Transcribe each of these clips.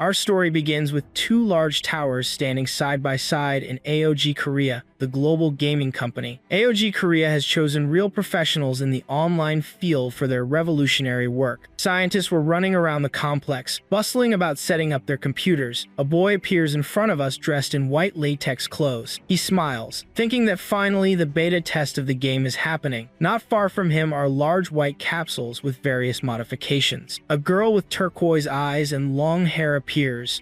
Our story begins with two large towers standing side by side in AOG Korea, the global gaming company. AOG Korea has chosen real professionals in the online field for their revolutionary work. Scientists were running around the complex, bustling about setting up their computers. A boy appears in front of us dressed in white latex clothes. He smiles, thinking that finally the beta test of the game is happening. Not far from him are large white capsules with various modifications. A girl with turquoise eyes and long hair appears,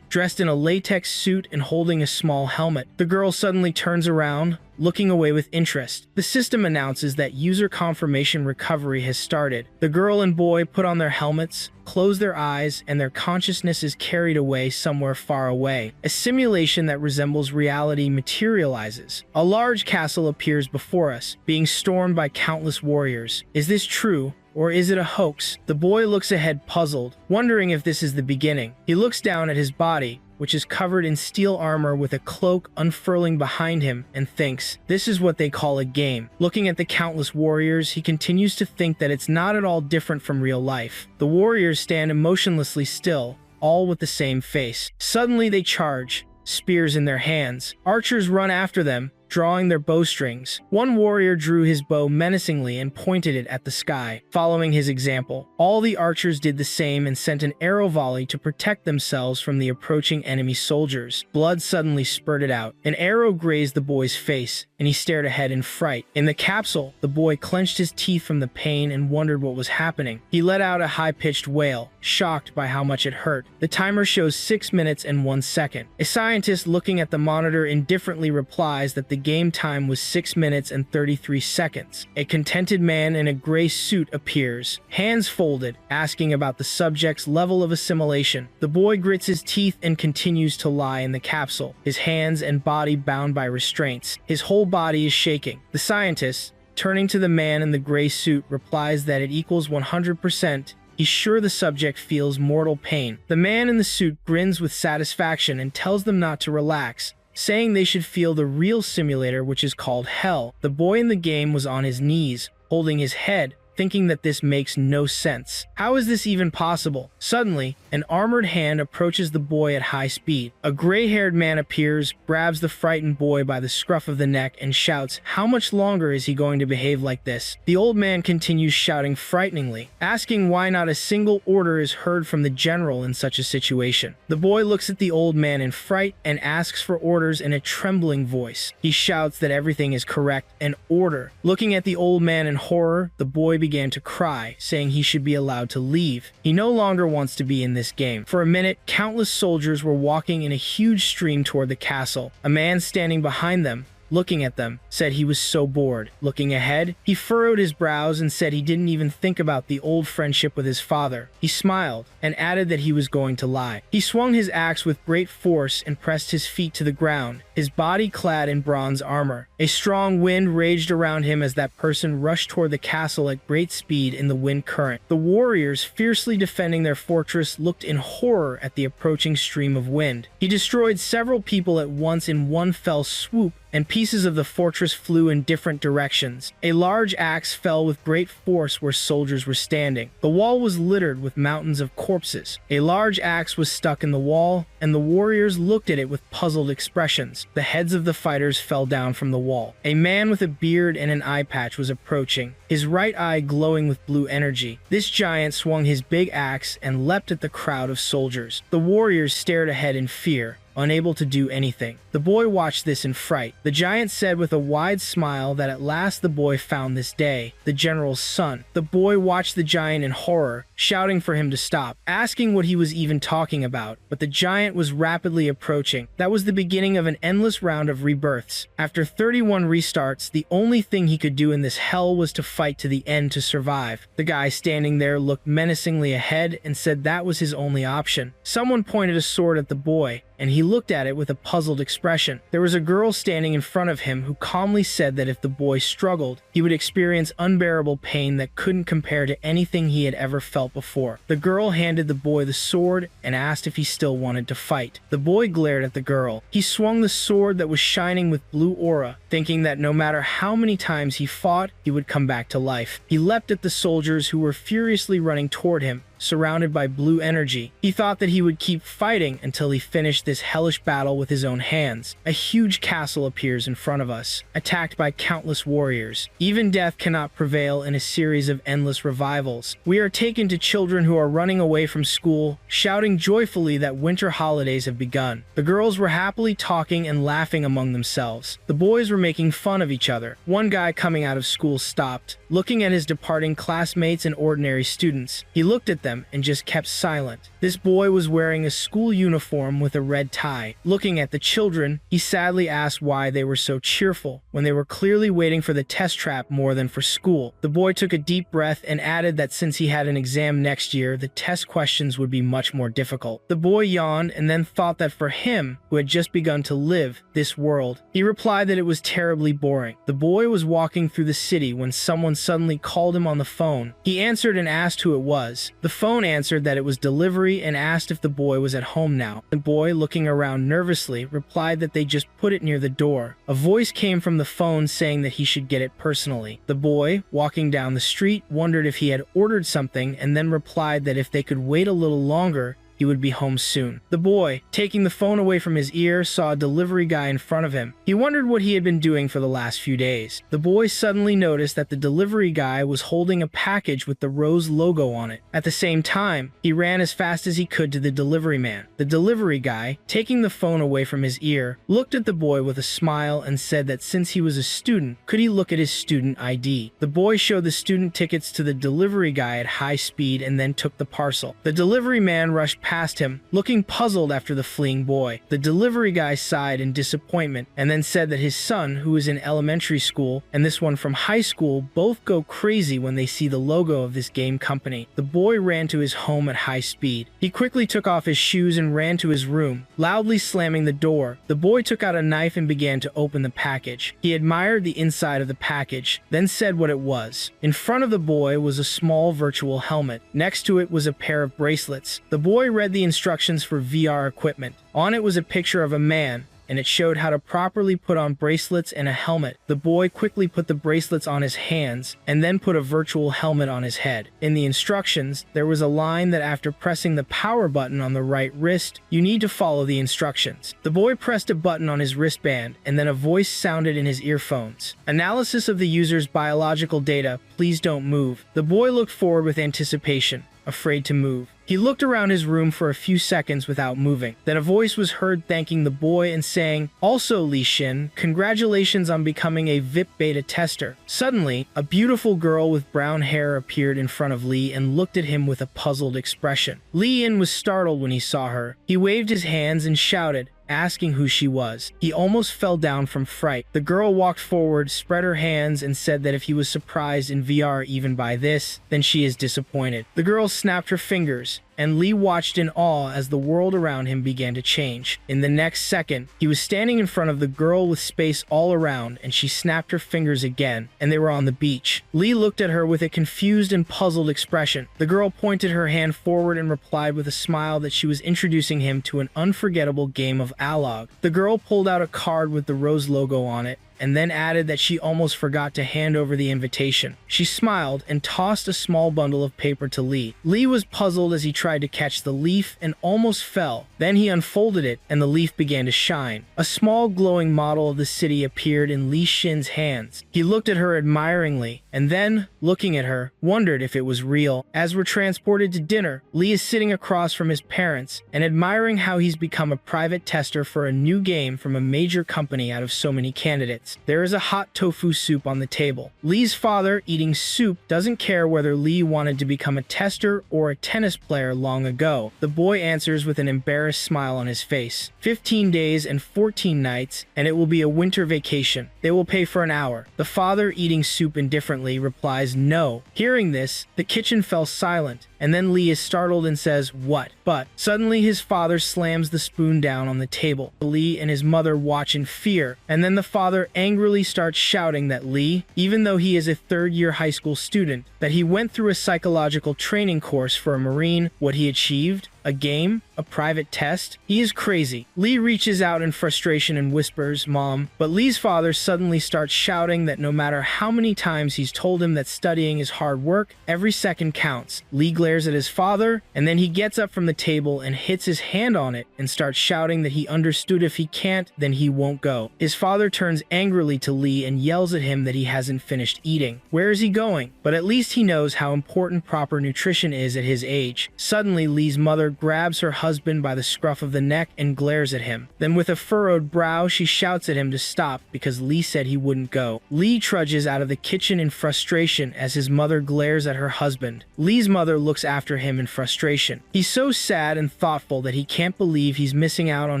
dressed in a latex suit and holding a small helmet. The girl suddenly turns around, looking away with interest. The system announces that user confirmation recovery has started. The girl and boy put on their helmets, close their eyes, and their consciousness is carried away somewhere far away. A simulation that resembles reality materializes. A large castle appears before us, being stormed by countless warriors. Is this true? Or is it a hoax? The boy looks ahead puzzled, wondering if this is the beginning. He looks down at his body, which is covered in steel armor with a cloak unfurling behind him, and thinks, this is what they call a game. Looking at the countless warriors, he continues to think that it's not at all different from real life. The warriors stand emotionlessly still, all with the same face. Suddenly they charge, spears in their hands. Archers run after them, drawing their bowstrings. One warrior drew his bow menacingly and pointed it at the sky, following his example. All the archers did the same and sent an arrow volley to protect themselves from the approaching enemy soldiers. Blood suddenly spurted out. An arrow grazed the boy's face, and he stared ahead in fright. In the capsule, the boy clenched his teeth from the pain and wondered what was happening. He let out a high-pitched wail, shocked by how much it hurt. The timer shows 6 minutes and 1 second. A scientist looking at the monitor indifferently replies that the game time was 6 minutes and 33 seconds. A contented man in a gray suit appears, hands folded, asking about the subject's level of assimilation. The boy grits his teeth and continues to lie in the capsule, his hands and body bound by restraints. His whole body is shaking. The scientist, turning to the man in the gray suit, replies that it equals 100%. He's sure the subject feels mortal pain. The man in the suit grins with satisfaction and tells them not to relax, saying they should feel the real simulator, which is called hell. The boy in the game was on his knees, holding his head, thinking that this makes no sense. How is this even possible? Suddenly, an armored hand approaches the boy at high speed. A gray-haired man appears, grabs the frightened boy by the scruff of the neck, and shouts, how much longer is he going to behave like this? The old man continues shouting frighteningly, asking why not a single order is heard from the general in such a situation. The boy looks at the old man in fright and asks for orders in a trembling voice. He shouts that everything is correct and order. Looking at the old man in horror, the boy began to cry, saying he should be allowed to leave. He no longer wants to be in this game. For a minute, countless soldiers were walking in a huge stream toward the castle. A man standing behind them, looking at them, said he was so bored. Looking ahead, he furrowed his brows and said he didn't even think about the old friendship with his father. He smiled and added that he was going to lie. He swung his axe with great force and pressed his feet to the ground, his body clad in bronze armor. A strong wind raged around him as that person rushed toward the castle at great speed in the wind current. The warriors, fiercely defending their fortress, looked in horror at the approaching stream of wind. He destroyed several people at once in one fell swoop, and pieces of the fortress flew in different directions. A large axe fell with great force where soldiers were standing. The wall was littered with mountains of corpses. A large axe was stuck in the wall, and the warriors looked at it with puzzled expressions. The heads of the fighters fell down from the wall. A man with a beard and an eye patch was approaching, his right eye glowing with blue energy. This giant swung his big axe and leapt at the crowd of soldiers. The warriors stared ahead in fear, unable to do anything. The boy watched this in fright. The giant said with a wide smile that at last the boy found this day, the general's son. The boy watched the giant in horror, shouting for him to stop, asking what he was even talking about. But the giant was rapidly approaching. That was the beginning of an endless round of rebirths. After 31 restarts, the only thing he could do in this hell was to fight to the end to survive. The guy standing there looked menacingly ahead and said that was his only option. Someone pointed a sword at the boy, and he looked at it with a puzzled expression. There was a girl standing in front of him who calmly said that if the boy struggled, he would experience unbearable pain that couldn't compare to anything he had ever felt before. The girl handed the boy the sword and asked if he still wanted to fight. The boy glared at the girl. He swung the sword that was shining with blue aura, thinking that no matter how many times he fought, he would come back to life. He leapt at the soldiers who were furiously running toward him, surrounded by blue energy. He thought that he would keep fighting until he finished this hellish battle with his own hands. A huge castle appears in front of us, attacked by countless warriors. Even death cannot prevail in a series of endless revivals. We are taken to children who are running away from school, shouting joyfully that winter holidays have begun. The girls were happily talking and laughing among themselves. The boys were making fun of each other. One guy coming out of school stopped, looking at his departing classmates and ordinary students. He looked at them and just kept silent. This boy was wearing a school uniform with a red tie. Looking at the children, he sadly asked why they were so cheerful when they were clearly waiting for the test trap more than for school. The boy took a deep breath and added that since he had an exam next year, the test questions would be much more difficult. The boy yawned and then thought that for him, who had just begun to live this world, he replied that it was terribly boring. The boy was walking through the city when someone suddenly called him on the phone. He answered and asked who it was. The phone answered that it was delivery and asked if the boy was at home now. The boy, looking around nervously, replied that they just put it near the door. A voice came from the phone saying that he should get it personally. The boy, walking down the street, wondered if he had ordered something and then replied that if they could wait a little longer, he would be home soon. The boy, taking the phone away from his ear, saw a delivery guy in front of him. He wondered what he had been doing for the last few days. The boy suddenly noticed that the delivery guy was holding a package with the rose logo on it. At the same time, he ran as fast as he could to the delivery man. The delivery guy, taking the phone away from his ear, looked at the boy with a smile and said that since he was a student, could he look at his student ID? The boy showed the student tickets to the delivery guy at high speed and then took the parcel. The delivery man rushed past him, looking puzzled after the fleeing boy. The delivery guy sighed in disappointment and then said that his son, who is in elementary school, and this one from high school, both go crazy when they see the logo of this game company. The boy ran to his home at high speed. He quickly took off his shoes and ran to his room, loudly slamming the door. The boy took out a knife and began to open the package. He admired the inside of the package, then said what it was. In front of the boy was a small virtual helmet. Next to it was a pair of bracelets. The boy read the instructions for VR equipment. On it was a picture of a man, and it showed how to properly put on bracelets and a helmet. The boy quickly put the bracelets on his hands and then put a virtual helmet on his head. In the instructions, there was a line that after pressing the power button on the right wrist, you need to follow the instructions. The boy pressed a button on his wristband, and then a voice sounded in his earphones. Analysis of the user's biological data, please don't move. The boy looked forward with anticipation, afraid to move. He looked around his room for a few seconds without moving. Then a voice was heard thanking the boy and saying, "Also, Li Xin, congratulations on becoming a VIP beta tester." Suddenly, a beautiful girl with brown hair appeared in front of Li and looked at him with a puzzled expression. Li Yin was startled when he saw her. He waved his hands and shouted, asking who she was. He almost fell down from fright. The girl walked forward, spread her hands, and said that if he was surprised in VR even by this, then she is disappointed. The girl snapped her fingers, and Li watched in awe as the world around him began to change. In the next second, he was standing in front of the girl with space all around, and she snapped her fingers again, and they were on the beach. Li looked at her with a confused and puzzled expression. The girl pointed her hand forward and replied with a smile that she was introducing him to an unforgettable game of Alog. The girl pulled out a card with the rose logo on it, and then added that she almost forgot to hand over the invitation. She smiled and tossed a small bundle of paper to Li. Li was puzzled as he tried to catch the leaf and almost fell. Then he unfolded it and the leaf began to shine. A small glowing model of the city appeared in Li Xin's hands. He looked at her admiringly and then, looking at her, wondered if it was real. As we're transported to dinner, Li is sitting across from his parents and admiring how he's become a private tester for a new game from a major company out of so many candidates. There is a hot tofu soup on the table. Li's father, eating soup, doesn't care whether Li wanted to become a tester or a tennis player long ago. The boy answers with an embarrassed smile on his face. 15 days and 14 nights, and it will be a winter vacation. They will pay for an hour. The father, eating soup indifferently, replies no. Hearing this, the kitchen fell silent, and then Li is startled and says, "What?" But suddenly his father slams the spoon down on the table. Li and his mother watch in fear, and then the father angrily starts shouting that Li, even though he is a third-year high school student, that he went through a psychological training course for a Marine, what he achieved, A game? A private test? He is crazy. Lee reaches out in frustration and whispers, "Mom," but Lee's father suddenly starts shouting that no matter how many times he's told him that studying is hard work, every second counts. Lee glares at his father, and then he gets up from the table and hits his hand on it and starts shouting that he understood if he can't, then he won't go. His father turns angrily to Lee and yells at him that he hasn't finished eating. Where is he going? But at least he knows how important proper nutrition is at his age. Suddenly, Lee's mother grabs her husband by the scruff of the neck and glares at him. Then with a furrowed brow, she shouts at him to stop because Lee said he wouldn't go. Lee trudges out of the kitchen in frustration as his mother glares at her husband. Lee's mother looks after him in frustration. He's so sad and thoughtful that he can't believe he's missing out on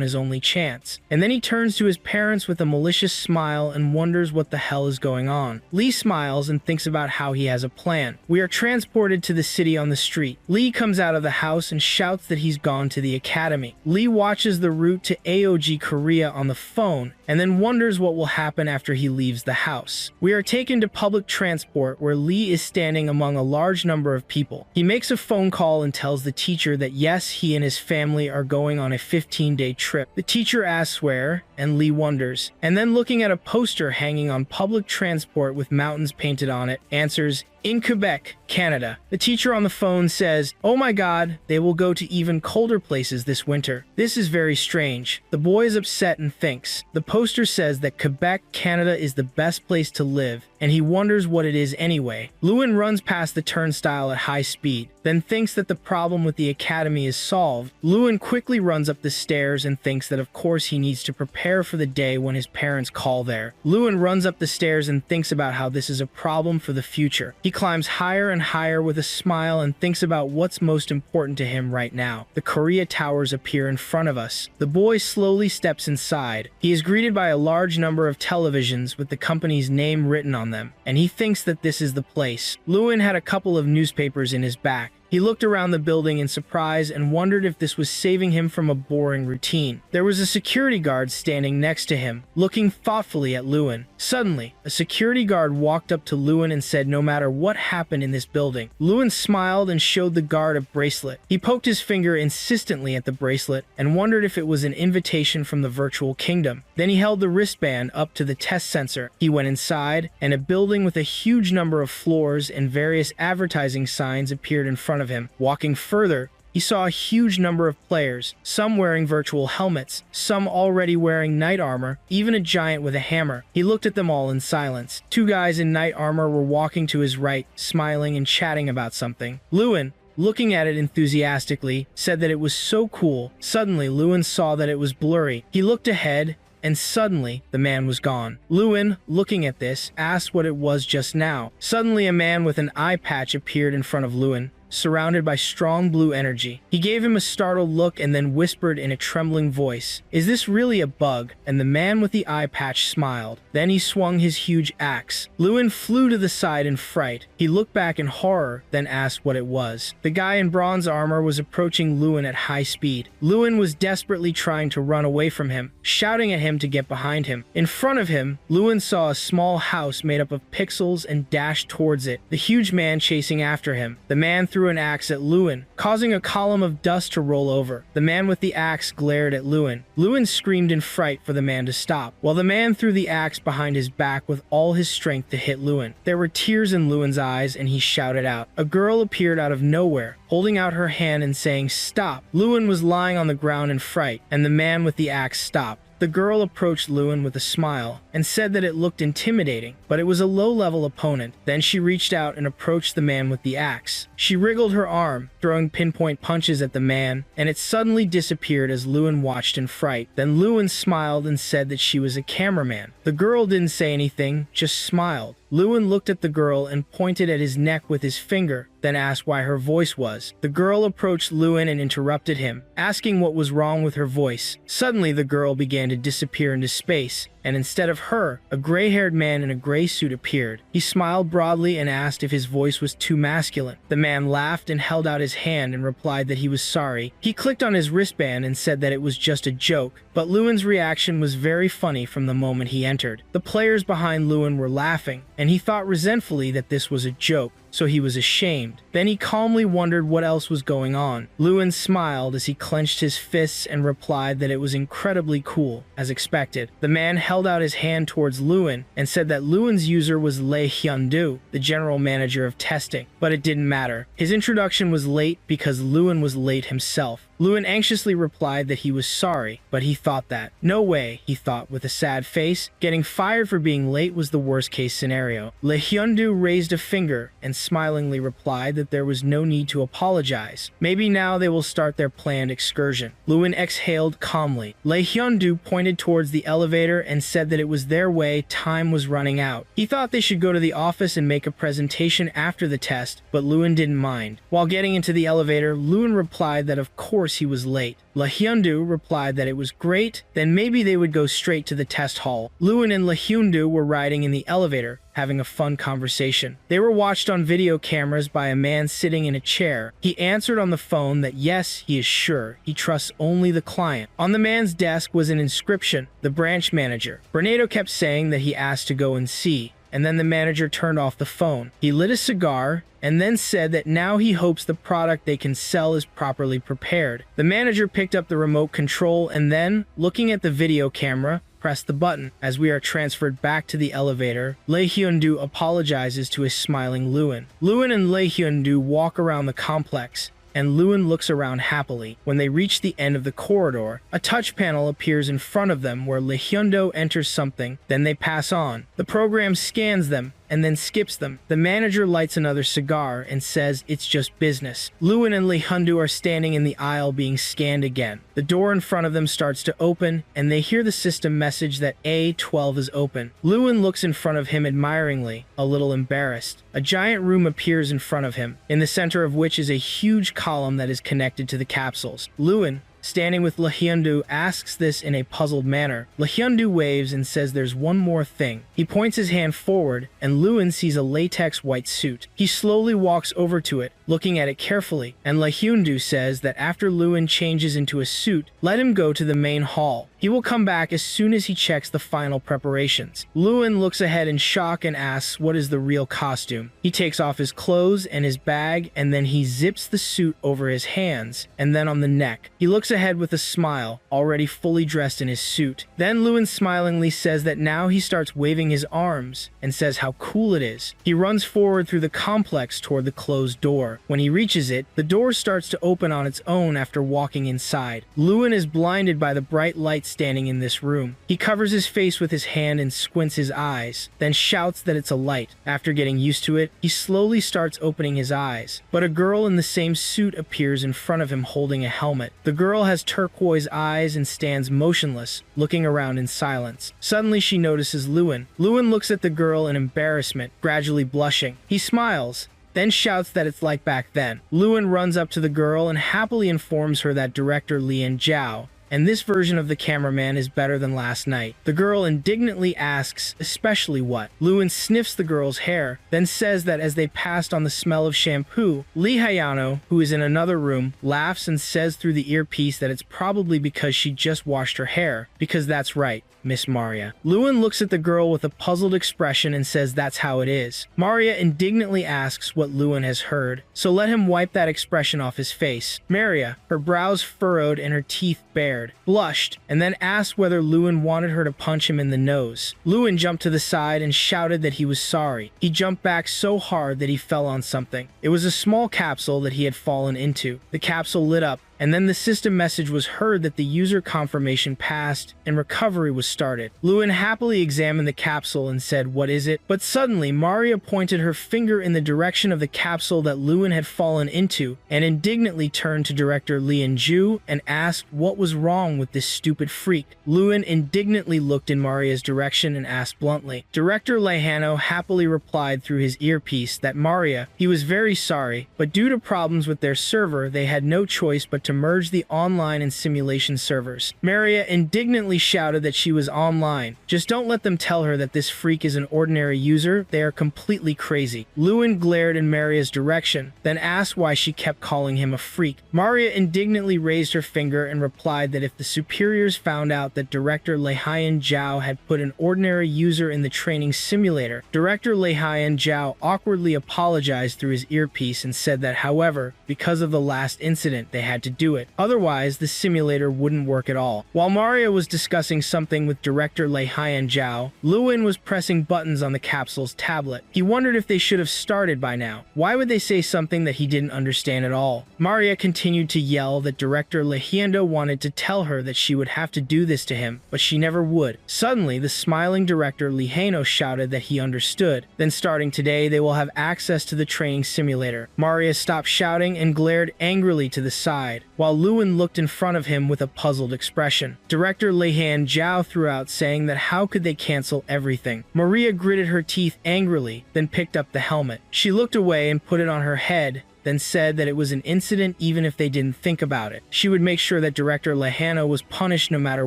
his only chance. And then he turns to his parents with a malicious smile and wonders what the hell is going on. Lee smiles and thinks about how he has a plan. We are transported to the city on the street. Lee comes out of the house and shouts that he's gone to the academy. Lee watches the route to AOG Korea on the phone and then wonders what will happen after he leaves the house. We are taken to public transport where Lee is standing among a large number of people. He makes a phone call and tells the teacher that yes, he and his family are going on a 15-day trip. The teacher asks where, and Lee wonders, and then looking at a poster hanging on public transport with mountains painted on it, answers, "In Quebec, Canada." The teacher on the phone says, "Oh my god, they will go to even colder places this winter. This is very strange." The boy is upset and thinks. The poster says that Quebec, Canada is the best place to live, and he wonders what it is anyway. Lewin runs past the turnstile at high speed, then thinks that the problem with the academy is solved. Lewin quickly runs up the stairs and thinks that of course he needs to prepare for the day when his parents call there. Lewin runs up the stairs and thinks about how this is a problem for the future. He climbs higher and higher with a smile and thinks about what's most important to him right now. The Korea towers appear in front of us. The boy slowly steps inside. He is greeted by a large number of televisions with the company's name written on them, and he thinks that this is the place. Lewin had a couple of newspapers in his back. He looked around the building in surprise and wondered if this was saving him from a boring routine. There was a security guard standing next to him, looking thoughtfully at Lewin. Suddenly, a security guard walked up to Lewin and said no matter what happened in this building. Lewin smiled and showed the guard a bracelet. He poked his finger insistently at the bracelet and wondered if it was an invitation from the virtual kingdom. Then he held the wristband up to the test sensor. He went inside, and a building with a huge number of floors and various advertising signs appeared in front of him. Walking further, he saw a huge number of players, some wearing virtual helmets, some already wearing knight armor, even a giant with a hammer. He looked at them all in silence. Two guys in knight armor were walking to his right, smiling and chatting about something. Lewin, looking at it enthusiastically, said that it was so cool. Suddenly, Lewin saw that it was blurry. He looked ahead, and suddenly, the man was gone. Lewin, looking at this, asked what it was just now. Suddenly, a man with an eye patch appeared in front of Lewin, surrounded by strong blue energy. He gave him a startled look and then whispered in a trembling voice, "Is this really a bug?" And the man with the eye patch smiled. Then he swung his huge axe. Lewin flew to the side in fright. He looked back in horror, then asked what it was. The guy in bronze armor was approaching Lewin at high speed. Lewin was desperately trying to run away from him, shouting at him to get behind him. In front of him, Lewin saw a small house made up of pixels and dashed towards it, the huge man chasing after him. The man threw an axe at Lewin, causing a column of dust to roll over. The man with the axe glared at Lewin. Lewin screamed in fright for the man to stop, while the man threw the axe behind his back with all his strength to hit Lewin. There were tears in Lewin's eyes and he shouted out. A girl appeared out of nowhere, holding out her hand and saying, "Stop." Lewin was lying on the ground in fright, and the man with the axe stopped. The girl approached Lewin with a smile and said that it looked intimidating, but it was a low-level opponent. Then she reached out and approached the man with the axe. She wriggled her arm, throwing pinpoint punches at the man, and it suddenly disappeared as Lewin watched in fright. Then Lewin smiled and said that she was a cameraman. The girl didn't say anything, just smiled. Lewin looked at the girl and pointed at his neck with his finger, then asked why her voice was. The girl approached Lewin and interrupted him, asking what was wrong with her voice. Suddenly, the girl began to disappear into space, and instead of her, a gray-haired man in a gray suit appeared. He smiled broadly and asked if his voice was too masculine. The man laughed and held out his hand and replied that he was sorry. He clicked on his wristband and said that it was just a joke, but Lewin's reaction was very funny from the moment he entered. The players behind Lewin were laughing, and he thought resentfully that this was a joke. so he was ashamed. Then he calmly wondered what else was going on. Lewin smiled as he clenched his fists and replied that it was incredibly cool, as expected. The man held out his hand towards Lewin and said that Lewin's user was Lee Hyun-do, the general manager of testing, but it didn't matter. His introduction was late because Lewin was late himself. Lewin anxiously replied that he was sorry, but he thought that. No way, he thought with a sad face. Getting fired for being late was the worst case scenario. Lee Hyun-do raised a finger and smilingly replied that there was no need to apologize. Maybe now they will start their planned excursion. Lewin exhaled calmly. Lee Hyun-do pointed towards the elevator and said that it was their way, time was running out. He thought they should go to the office and make a presentation after the test, but Lewin didn't mind. While getting into the elevator, Lewin replied that of course he was late. Lee Hyun-do replied that it was great, then maybe they would go straight to the test hall. Lewin and Lee Hyun-do were riding in the elevator, having a fun conversation. They were watched on video cameras by a man sitting in a chair. He answered on the phone that yes, he is sure. He trusts only the client. On the man's desk was an inscription, the branch manager. Bernardo kept saying that he asked to go and see, and then the manager turned off the phone. He lit a cigar and then said that now he hopes the product they can sell is properly prepared. The manager picked up the remote control and then, looking at the video camera, pressed the button. As we are transferred back to the elevator, Lee Hyun-do apologizes to his smiling Lewin. Lewin and Lee Hyun-do walk around the complex, and Lewin looks around happily. When they reach the end of the corridor, a touch panel appears in front of them where Lee Hyun-do enters something, then they pass on. The program scans them and then skips them. The manager lights another cigar and says it's just business. Lewin and Lee Hyun-do are standing in the aisle being scanned again. The door in front of them starts to open and they hear the system message that A12 is open. Lewin looks in front of him admiringly, a little embarrassed. A giant room appears in front of him, in the center of which is a huge column that is connected to the capsules. Lewin, standing with Lee Hyun-do, asks this in a puzzled manner. Lee Hyun-do waves and says there's one more thing. He points his hand forward, and Lewin sees a latex white suit. He slowly walks over to it, looking at it carefully, and Lee Hyun-do says that after Lewin changes into a suit, let him go to the main hall. He will come back as soon as he checks the final preparations. Lewin looks ahead in shock and asks what is the real costume. He takes off his clothes and his bag, and then he zips the suit over his hands, and then on the neck. He looks ahead with a smile, already fully dressed in his suit. Then Lewin smilingly says that now he starts waving his arms and says how cool it is. He runs forward through the complex toward the closed door. When he reaches it, the door starts to open on its own after walking inside. Lewin is blinded by the bright light standing in this room. He covers his face with his hand and squints his eyes, then shouts that it's a light. After getting used to it, he slowly starts opening his eyes. But a girl in the same suit appears in front of him holding a helmet. The girl has turquoise eyes and stands motionless, looking around in silence. Suddenly she notices Lewin. Lewin looks at the girl in embarrassment, gradually blushing. He smiles, then shouts that it's like back then. Lewin runs up to the girl and happily informs her that director Lian Zhao and this version of the cameraman is better than last night. The girl indignantly asks, especially what? Lewin sniffs the girl's hair, then says that as they passed on the smell of shampoo, Lee Hayano, who is in another room, laughs and says through the earpiece that it's probably because she just washed her hair, because that's right, Miss Maria. Lewin looks at the girl with a puzzled expression and says that's how it is. Maria indignantly asks what Lewin has heard, so let him wipe that expression off his face. Maria, her brows furrowed and her teeth bared, blushed, and then asked whether Lewin wanted her to punch him in the nose. Lewin jumped to the side and shouted that he was sorry. He jumped back so hard that he fell on something. It was a small capsule that he had fallen into. The capsule lit up, and then the system message was heard that the user confirmation passed and recovery was started. Lewin happily examined the capsule and said, "What is it?" But suddenly, Maria pointed her finger in the direction of the capsule that Lewin had fallen into and indignantly turned to director Lian Zhu and asked what was wrong with this stupid freak. Lewin indignantly looked in Maria's direction and asked bluntly. Director Lehano happily replied through his earpiece that Maria, he was very sorry, but due to problems with their server, they had no choice but to to merge the online and simulation servers. Maria indignantly shouted that she was online. Just don't let them tell her that this freak is an ordinary user. They are completely crazy. Lewin glared in Maria's direction, then asked why she kept calling him a freak. Maria indignantly raised her finger and replied that if the superiors found out that Director Leihian Zhao had put an ordinary user in the training simulator, Director Leihian Zhao awkwardly apologized through his earpiece and said that, however, because of the last incident, they had to do it. Otherwise, the simulator wouldn't work at all. While Maria was discussing something with Director Leihian Zhao, Lewin was pressing buttons on the capsule's tablet. He wondered if they should have started by now. Why would they say something that he didn't understand at all? Maria continued to yell that Director Lehiendo wanted to tell her that she would have to do this to him, but she never would. Suddenly, the smiling Director Lehano shouted that he understood. Then starting today, they will have access to the training simulator. Maria stopped shouting and glared angrily to the side, while Lewin looked in front of him with a puzzled expression. Director Leihian Zhao threw out, saying that how could they cancel everything? Maria gritted her teeth angrily, then picked up the helmet. She looked away and put it on her head, then said that it was an incident even if they didn't think about it. She would make sure that Director Lehano was punished no matter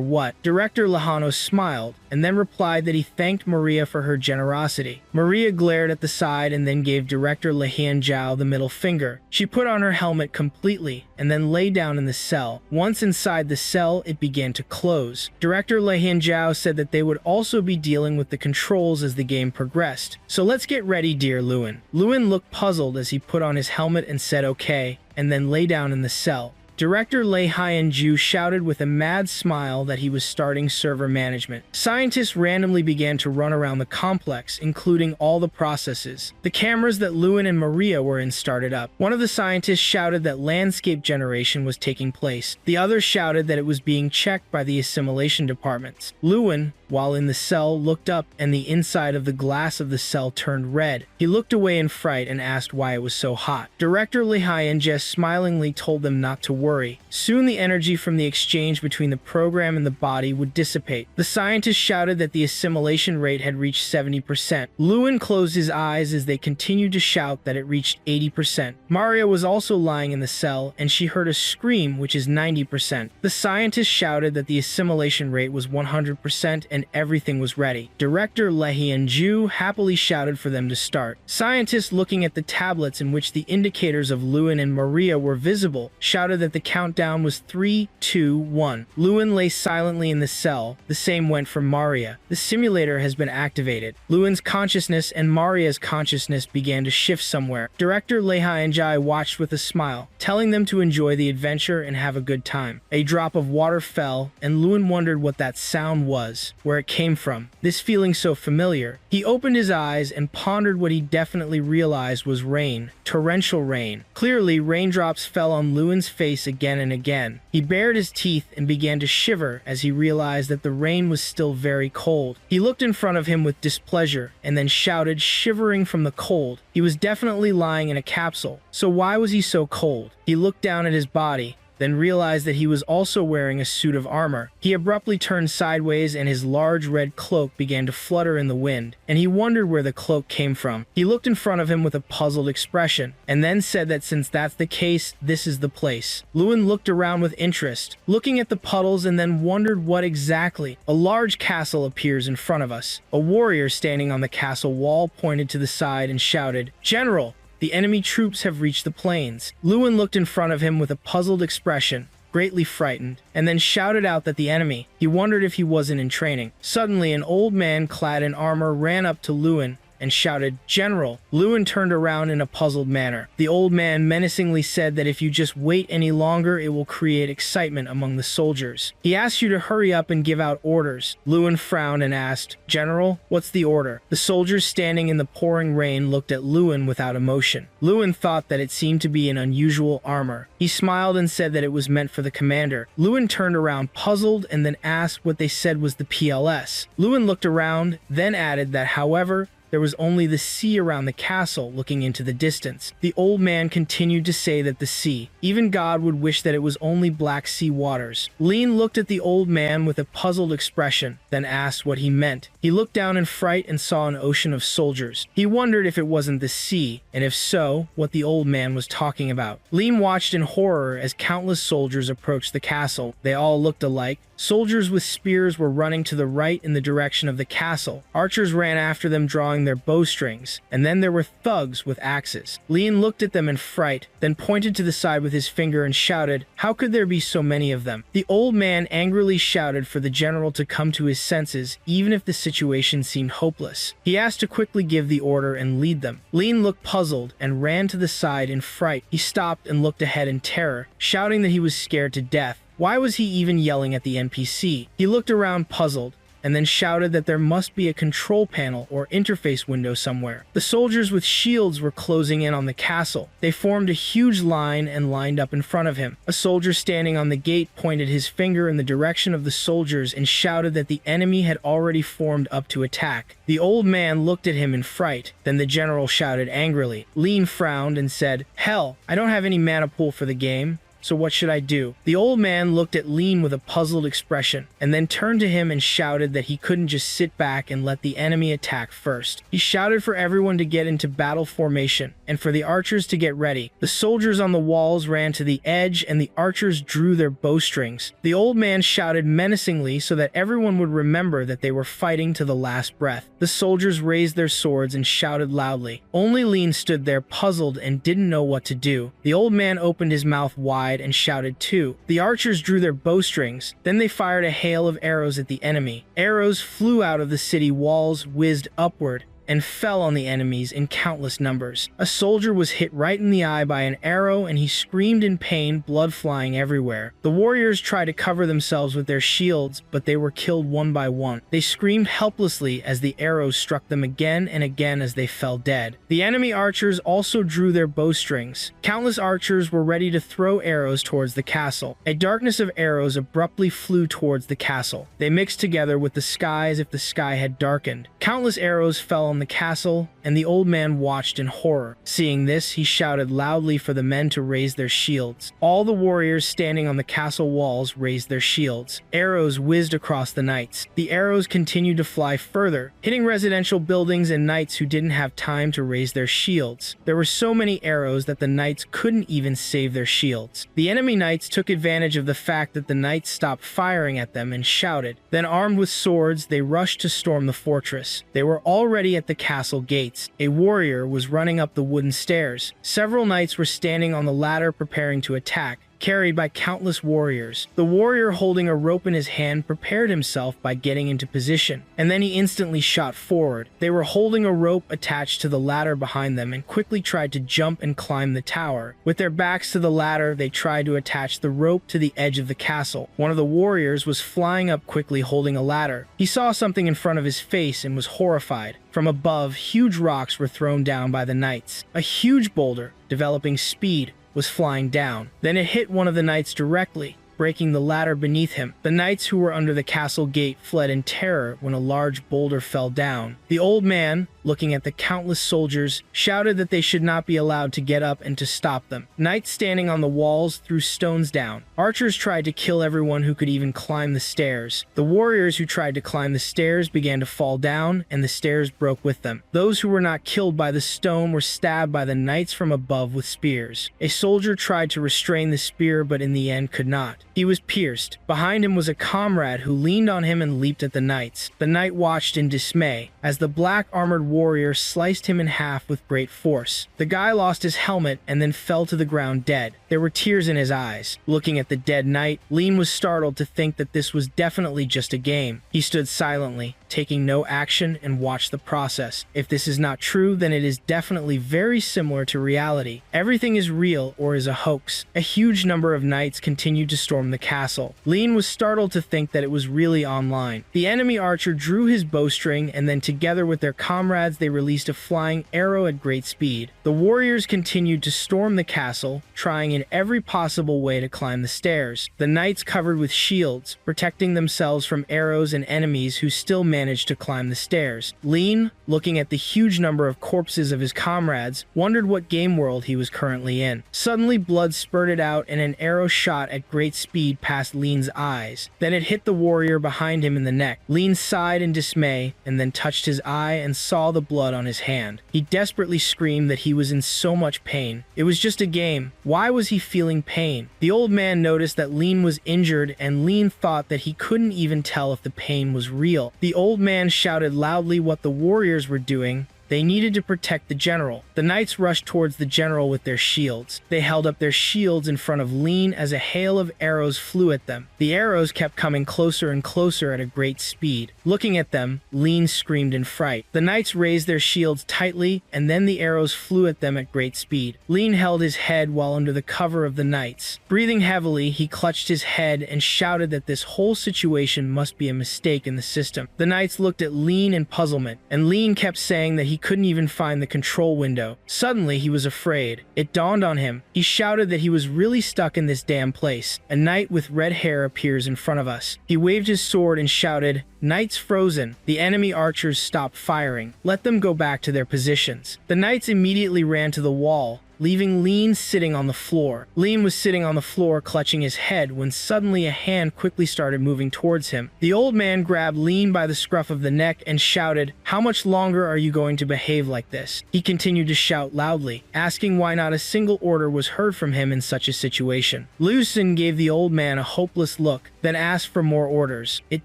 what. Director Lehano smiled, and then replied that he thanked Maria for her generosity. Maria glared at the side and then gave Director Leihian Zhao the middle finger. She put on her helmet completely, and then lay down in the cell. Once inside the cell, it began to close. Director Leihian Zhao said that they would also be dealing with the controls as the game progressed. So let's get ready, dear Lewin. Lewin looked puzzled as he put on his helmet and said okay, and then lay down in the cell. Director Lei Haiyan-ju shouted with a mad smile that he was starting server management. Scientists randomly began to run around the complex, including all the processes. The cameras that Lewin and Maria were in started up. One of the scientists shouted that landscape generation was taking place. The other shouted that it was being checked by the assimilation departments. Lewin, while in the cell, looked up and the inside of the glass of the cell turned red. He looked away in fright and asked why it was so hot. Director Lei Haiyan just smilingly told them not to worry. Soon the energy from the exchange between the program and the body would dissipate. The scientist shouted that the assimilation rate had reached 70%. Lewin closed his eyes as they continued to shout that it reached 80%. Maria was also lying in the cell, and she heard a scream, which is 90%. The scientist shouted that the assimilation rate was 100% and everything was ready. Director Lehian-ju happily shouted for them to start. Scientists looking at the tablets in which the indicators of Lewin and Maria were visible shouted that the countdown was 3, 2, 1. Lewin lay silently in the cell. The same went for Maria. The simulator has been activated. Lewin's consciousness and Maria's consciousness began to shift somewhere. Director Lei Haiyan-ju watched with a smile, telling them to enjoy the adventure and have a good time. A drop of water fell, and Lewin wondered what that sound was, where it came from. This feeling so familiar. He opened his eyes and pondered what he definitely realized was rain. Torrential rain. Clearly, raindrops fell on Lewin's face again and again. He bared his teeth and began to shiver as he realized that the rain was still very cold. He looked in front of him with displeasure and then shouted, shivering from the cold. He was definitely lying in a capsule, so why was he so cold? He looked down at his body, then realized that he was also wearing a suit of armor. He abruptly turned sideways and his large red cloak began to flutter in the wind, and he wondered where the cloak came from. He looked in front of him with a puzzled expression, and then said that since that's the case, this is the place. Lewin looked around with interest, looking at the puddles, and then wondered what exactly. A large castle appears in front of us. A warrior standing on the castle wall pointed to the side and shouted, "General! The enemy troops have reached the plains." Lewin looked in front of him with a puzzled expression, greatly frightened, and then shouted out that the enemy. He wondered if he wasn't in training. Suddenly, an old man clad in armor ran up to Lewin and shouted, "General." Lewin turned around in a puzzled manner. The old man menacingly said that if you just wait any longer, it will create excitement among the soldiers. He asked you to hurry up and give out orders. Lewin frowned and asked, "General, what's the order?" The soldiers standing in the pouring rain looked at Lewin without emotion. Lewin thought that it seemed to be an unusual armor. He smiled and said that it was meant for the commander. Lewin turned around puzzled and then asked what they said was the PLS. Lewin looked around, then added that, however, There was only the sea around the castle looking into the distance. The old man continued to say that the sea, even God would wish that it was only Black Sea waters. Lean looked at the old man with a puzzled expression, then asked what he meant. He looked down in fright and saw an ocean of soldiers. He wondered if it wasn't the sea, and if so, what the old man was talking about. Lean watched in horror as countless soldiers approached the castle. They all looked alike. Soldiers with spears were running to the right in the direction of the castle. Archers ran after them drawing their bowstrings, and then there were thugs with axes. Lean looked at them in fright, then pointed to the side with his finger and shouted, "How could there be so many of them?" The old man angrily shouted for the general to come to his senses, even if the situation seemed hopeless. He asked to quickly give the order and lead them. Lean looked puzzled and ran to the side in fright. He stopped and looked ahead in terror, shouting that he was scared to death. Why was he even yelling at the NPC? He looked around puzzled, and then shouted that there must be a control panel or interface window somewhere. The soldiers with shields were closing in on the castle. They formed a huge line and lined up in front of him. A soldier standing on the gate pointed his finger in the direction of the soldiers and shouted that the enemy had already formed up to attack. The old man looked at him in fright. Then the general shouted angrily. Lean frowned and said, "Hell, I don't have any mana pool for the game. So what should I do?" The old man looked at Lean with a puzzled expression, and then turned to him and shouted that he couldn't just sit back and let the enemy attack first. He shouted for everyone to get into battle formation, and for the archers to get ready. The soldiers on the walls ran to the edge, and the archers drew their bowstrings. The old man shouted menacingly so that everyone would remember that they were fighting to the last breath. The soldiers raised their swords and shouted loudly. Only Lean stood there puzzled and didn't know what to do. The old man opened his mouth wide and shouted too. The archers drew their bowstrings, then they fired a hail of arrows at the enemy. Arrows flew out of the city walls, whizzed upward, and fell on the enemies in countless numbers. A soldier was hit right in the eye by an arrow and he screamed in pain, blood flying everywhere. The warriors tried to cover themselves with their shields, but they were killed one by one. They screamed helplessly as the arrows struck them again and again as they fell dead. The enemy archers also drew their bowstrings. Countless archers were ready to throw arrows towards the castle. A darkness of arrows abruptly flew towards the castle. They mixed together with the sky as if the sky had darkened. Countless arrows fell on the castle, and the old man watched in horror. Seeing this, he shouted loudly for the men to raise their shields. All the warriors standing on the castle walls raised their shields. Arrows whizzed across the knights. The arrows continued to fly further, hitting residential buildings and knights who didn't have time to raise their shields. There were so many arrows that the knights couldn't even save their shields. The enemy knights took advantage of the fact that the knights stopped firing at them and shouted. Then, armed with swords, they rushed to storm the fortress. They were already at the castle gates. A warrior was running up the wooden stairs. Several knights were standing on the ladder preparing to attack, carried by countless warriors. The warrior holding a rope in his hand prepared himself by getting into position, and then he instantly shot forward. They were holding a rope attached to the ladder behind them and quickly tried to jump and climb the tower. With their backs to the ladder, they tried to attach the rope to the edge of the castle. One of the warriors was flying up quickly holding a ladder. He saw something in front of his face and was horrified. From above, huge rocks were thrown down by the knights. A huge boulder, developing speed, was flying down. Then it hit one of the knights directly, breaking the ladder beneath him. The knights who were under the castle gate fled in terror when a large boulder fell down. The old man, looking at the countless soldiers, shouted that they should not be allowed to get up and to stop them. Knights standing on the walls threw stones down. Archers tried to kill everyone who could even climb the stairs. The warriors who tried to climb the stairs began to fall down, and the stairs broke with them. Those who were not killed by the stone were stabbed by the knights from above with spears. A soldier tried to restrain the spear, but in the end could not. He was pierced. Behind him was a comrade who leaned on him and leaped at the knights. The knight watched in dismay as the black armored warrior sliced him in half with great force. The guy lost his helmet and then fell to the ground dead. There were tears in his eyes. Looking at the dead knight, Lean was startled to think that this was definitely just a game. He stood silently, taking no action, and watched the process. If this is not true, then it is definitely very similar to reality. Everything is real or is a hoax. A huge number of knights continued to storm the castle. Lean was startled to think that it was really online. The enemy archer drew his bowstring, and then together with their comrades they released a flying arrow at great speed. The warriors continued to storm the castle, trying in every possible way to climb the stairs. The knights covered with shields, protecting themselves from arrows and enemies who still managed managed to climb the stairs. Lean, looking at the huge number of corpses of his comrades, wondered what game world he was currently in. Suddenly, blood spurted out and an arrow shot at great speed past Lean's eyes. Then it hit the warrior behind him in the neck. Lean sighed in dismay and then touched his eye and saw the blood on his hand. He desperately screamed that he was in so much pain. It was just a game. Why was he feeling pain? The old man noticed that Lean was injured, and Lean thought that he couldn't even tell if the pain was real. The old man shouted loudly what the warriors were doing. They needed to protect the general. The knights rushed towards the general with their shields. They held up their shields in front of Lean as a hail of arrows flew at them. The arrows kept coming closer and closer at a great speed. Looking at them, Lean screamed in fright. The knights raised their shields tightly, and then the arrows flew at them at great speed. Lean held his head while under the cover of the knights. Breathing heavily, he clutched his head and shouted that this whole situation must be a mistake in the system. The knights looked at Lean in puzzlement, and Lean kept saying that he couldn't even find the control window. Suddenly, he was afraid. It dawned on him. He shouted that he was really stuck in this damn place. A knight with red hair appears in front of us. He waved his sword and shouted, "Knights frozen." The enemy archers stopped firing. Let them go back to their positions. The knights immediately ran to the wall, leaving Lean sitting on the floor. Lean was sitting on the floor clutching his head when suddenly a hand quickly started moving towards him. The old man grabbed Lean by the scruff of the neck and shouted, "How much longer are you going to behave like this?" He continued to shout loudly, asking why not a single order was heard from him in such a situation. Lookism gave the old man a hopeless look, then asked for more orders. It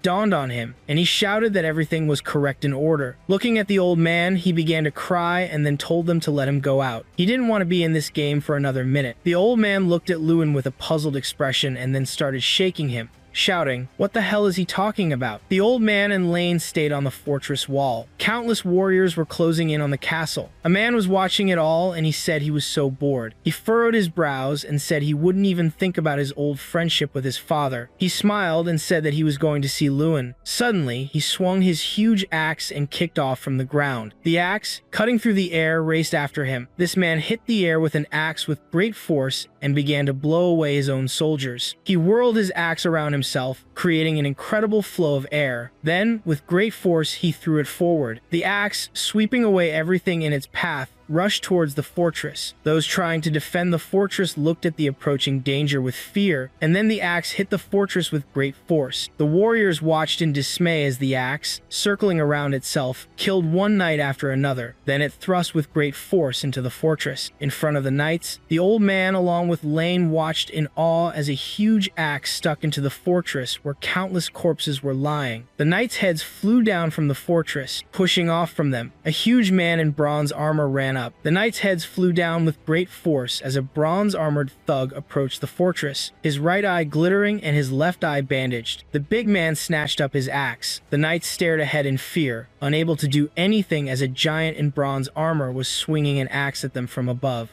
dawned on him, and he shouted that everything was correct in order. Looking at the old man, he began to cry and then told them to let him go out. He didn't want to be in this game for another minute. The old man looked at Lewin with a puzzled expression and then started shaking him, shouting, "What the hell is he talking about?" The old man and Lane stayed on the fortress wall. Countless warriors were closing in on the castle. A man was watching it all, and he said he was so bored. He furrowed his brows and said he wouldn't even think about his old friendship with his father. He smiled and said that he was going to see Lewin. Suddenly, he swung his huge axe and kicked off from the ground. The axe, cutting through the air, raced after him. This man hit the air with an axe with great force and began to blow away his own soldiers. He whirled his axe around himself, creating an incredible flow of air. Then, with great force, he threw it forward. The axe, sweeping away everything in its path, rushed towards the fortress. Those trying to defend the fortress looked at the approaching danger with fear, and then the axe hit the fortress with great force. The warriors watched in dismay as the axe, circling around itself, killed one knight after another. Then it thrust with great force into the fortress. In front of the knights, the old man along with Lane watched in awe as a huge axe stuck into the fortress where countless corpses were lying. The knights' heads flew down from the fortress, pushing off from them. A huge man in bronze armor ran up. The knights' heads flew down with great force as a bronze-armored thug approached the fortress, his right eye glittering and his left eye bandaged. The big man snatched up his axe. The knights stared ahead in fear, unable to do anything as a giant in bronze armor was swinging an axe at them from above.